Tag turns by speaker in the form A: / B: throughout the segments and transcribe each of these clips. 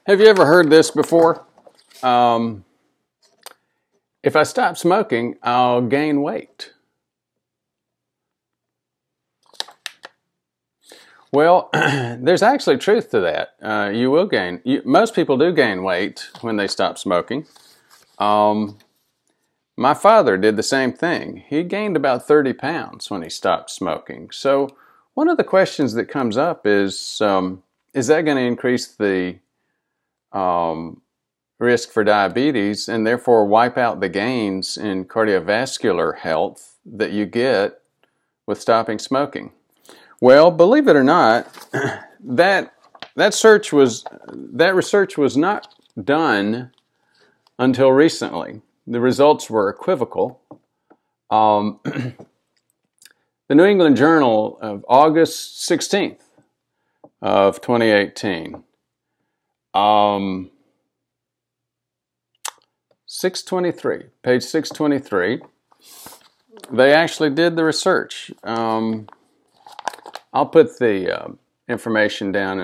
A: Have you ever heard this before? If I stop smoking, I'll gain weight. Well, there's actually truth to that. You will gain. Most people do gain weight when they stop smoking. My father did the same thing. He gained about 30 pounds when he stopped smoking. So one of the questions that comes up is that going to increase the risk for diabetes and therefore wipe out the gains in cardiovascular health that you get with stopping smoking? Well, believe it or not, that research was not done until recently. The results were equivocal. The New England Journal of August 16th of 2018, 623, page 623, they actually did the research. I'll put the information down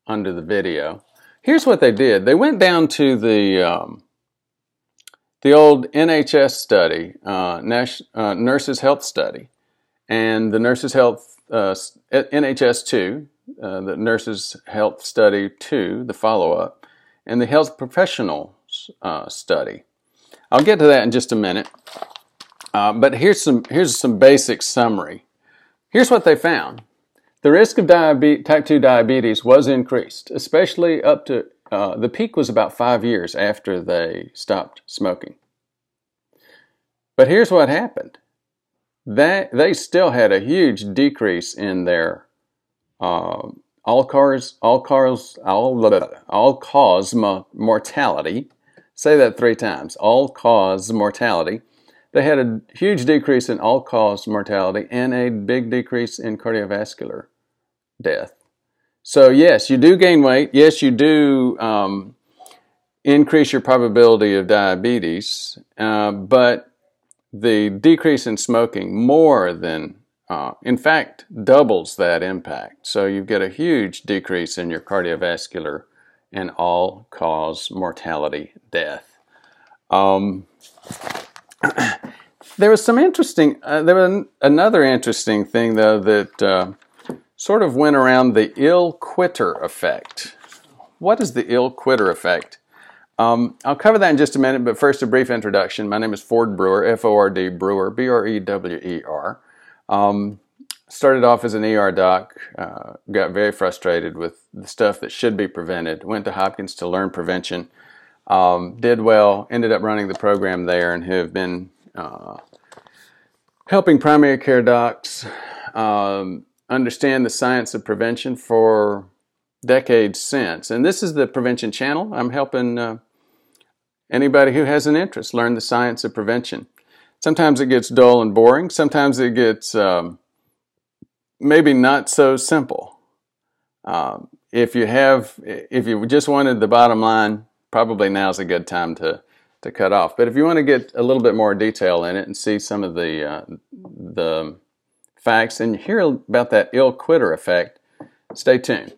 A: under the video. Here's what they did. They went down to the old NHS study, Nurses Health Study, and the Nurses Health NHS 2, the Nurses Health Study 2, the follow-up, and the Health Professionals Study. I'll get to that in just a minute. But here's some basic summary. Here's what they found. The risk of type 2 diabetes was increased, especially up to, the peak was about 5 years after they stopped smoking. But here's what happened. They still had a huge decrease in their all-cause mortality. Say that 3 times. All-cause mortality. They had a huge decrease in all-cause mortality and a big decrease in cardiovascular death. So yes, you do gain weight. Yes, you do increase your probability of diabetes, but the decrease in smoking more than, in fact, doubles that impact. So you get a huge decrease in your cardiovascular and all-cause mortality death. There was some interesting, there was another interesting thing, though, that sort of went around the ill quitter effect. What is the ill quitter effect? I'll cover that in just a minute, but first a brief introduction. My name is Ford Brewer, F-O-R-D, Brewer, B-R-E-W-E-R. Started off as an ER doc, got very frustrated with the stuff that should be prevented, went to Hopkins to learn prevention, did well, ended up running the program there, and have been helping primary care docs understand the science of prevention for decades since. And this is the prevention channel. I'm helping anybody who has an interest learn the science of prevention. Sometimes it gets dull and boring. Sometimes it gets maybe not so simple. If you just wanted the bottom line, probably now's a good time to cut off. But if you want to get a little bit more detail in it and see some of the facts and hear about that ill quitter effect, stay tuned.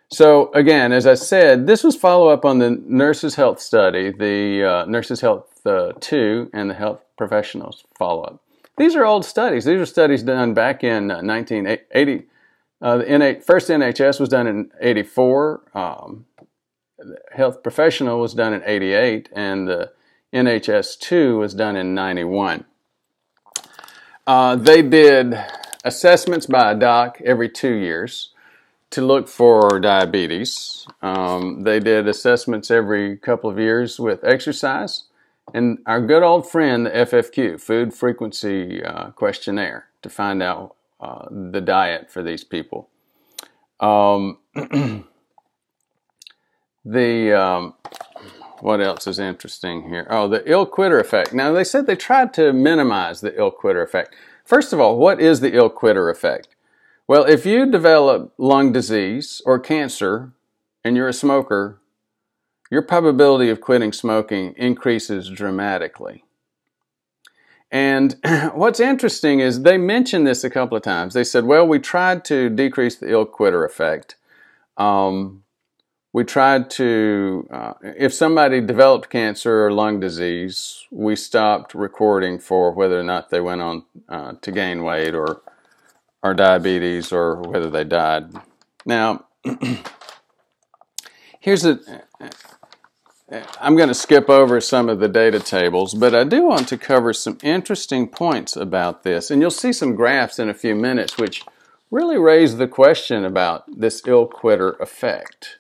A: So again, as I said, this was follow-up on the Nurses Health Study, the Nurses Health 2, and the Health Professionals follow-up. These are old studies. These are studies done back in 1980. The first NHS was done in 84. The Health Professional was done in 88, and the NHS 2 was done in 91. They did assessments by a doc every 2 years to look for diabetes. They did assessments every couple of years with exercise, and our good old friend, the FFQ, Food Frequency Questionnaire, to find out the diet for these people. What else is interesting here? Oh, the ill quitter effect. Now, they said they tried to minimize the ill quitter effect. First of all, what is the ill quitter effect? Well, if you develop lung disease or cancer and you're a smoker, your probability of quitting smoking increases dramatically. And what's interesting is they mentioned this a couple of times. They said, well, we tried to decrease the ill quitter effect. we tried to, if somebody developed cancer or lung disease, we stopped recording for whether or not they went on to gain weight or diabetes or whether they died. Now, I'm going to skip over some of the data tables, but I do want to cover some interesting points about this. And you'll see some graphs in a few minutes which really raise the question about this ill-quitter effect.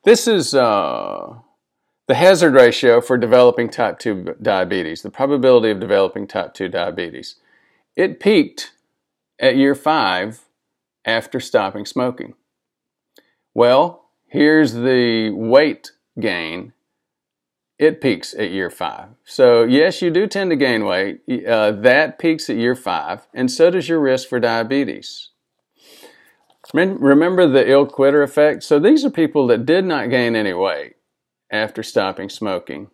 A: This is the hazard ratio for developing type 2 diabetes, the probability of developing type 2 diabetes. It peaked at year 5 after stopping smoking. Well, here's the weight gain. It peaks at year 5. So yes, you do tend to gain weight. That peaks at year 5, and so does your risk for diabetes. Remember the ill-quitter effect? So these are people that did not gain any weight after stopping smoking.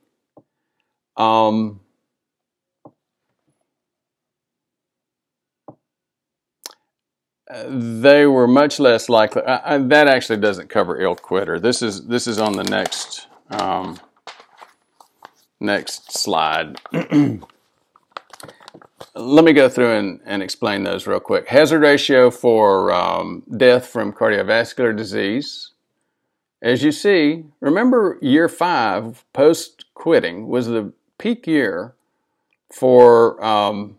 A: They were much less likely. That actually doesn't cover ill-quitter. This is on the next slide. Let me go through and explain those real quick. Hazard ratio for death from cardiovascular disease. As you see, remember year 5 post-quitting was the peak year for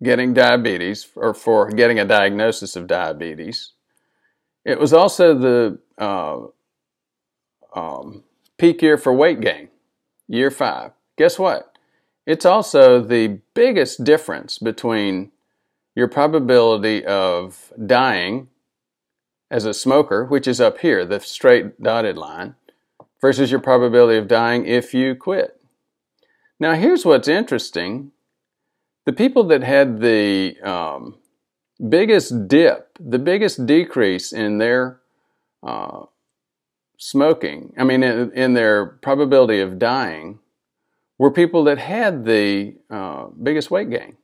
A: getting diabetes or for getting a diagnosis of diabetes. It was also the peak year for weight gain, year 5. Guess what? It's also the biggest difference between your probability of dying as a smoker, which is up here, the straight dotted line, versus your probability of dying if you quit. Now here's what's interesting. The people that had the biggest dip, the biggest decrease in their smoking, in their probability of dying, were people that had the biggest weight gain.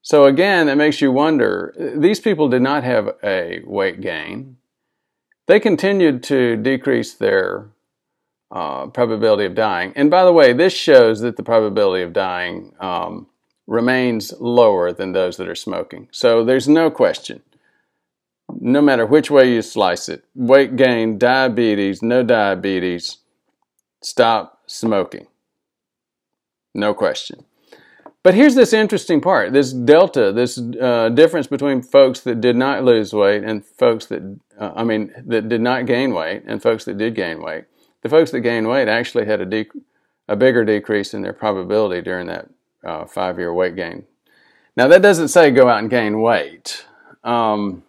A: So again, that makes you wonder, these people did not have a weight gain. They continued to decrease their probability of dying. And by the way, this shows that the probability of dying remains lower than those that are smoking. So there's no question, no matter which way you slice it, weight gain, diabetes, no diabetes, stop smoking. No question. But here's this interesting part, this delta, this difference between folks that did not lose weight and folks that, that did not gain weight and folks that did gain weight. The folks that gained weight actually had a bigger decrease in their probability during that 5-year weight gain. Now that doesn't say go out and gain weight. But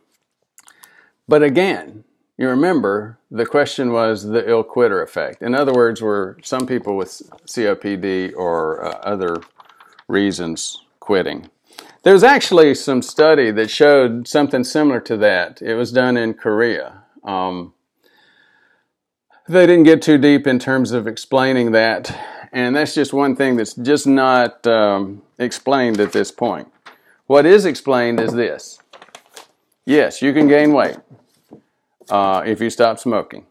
A: again, you remember the question was the ill-quitter effect. In other words, were some people with COPD or other reasons quitting. There was actually some study that showed something similar to that. It was done in Korea. They didn't get too deep in terms of explaining that, and that's just one thing that's just not explained at this point. What is explained is this. Yes, you can gain weight if you stop smoking,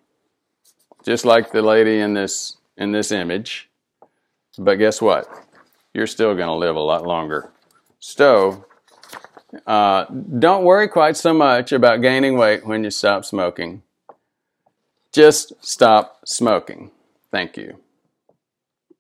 A: just like the lady in this image. But guess what? You're still going to live a lot longer. So don't worry quite so much about gaining weight when you stop smoking. Just stop smoking. Thank you.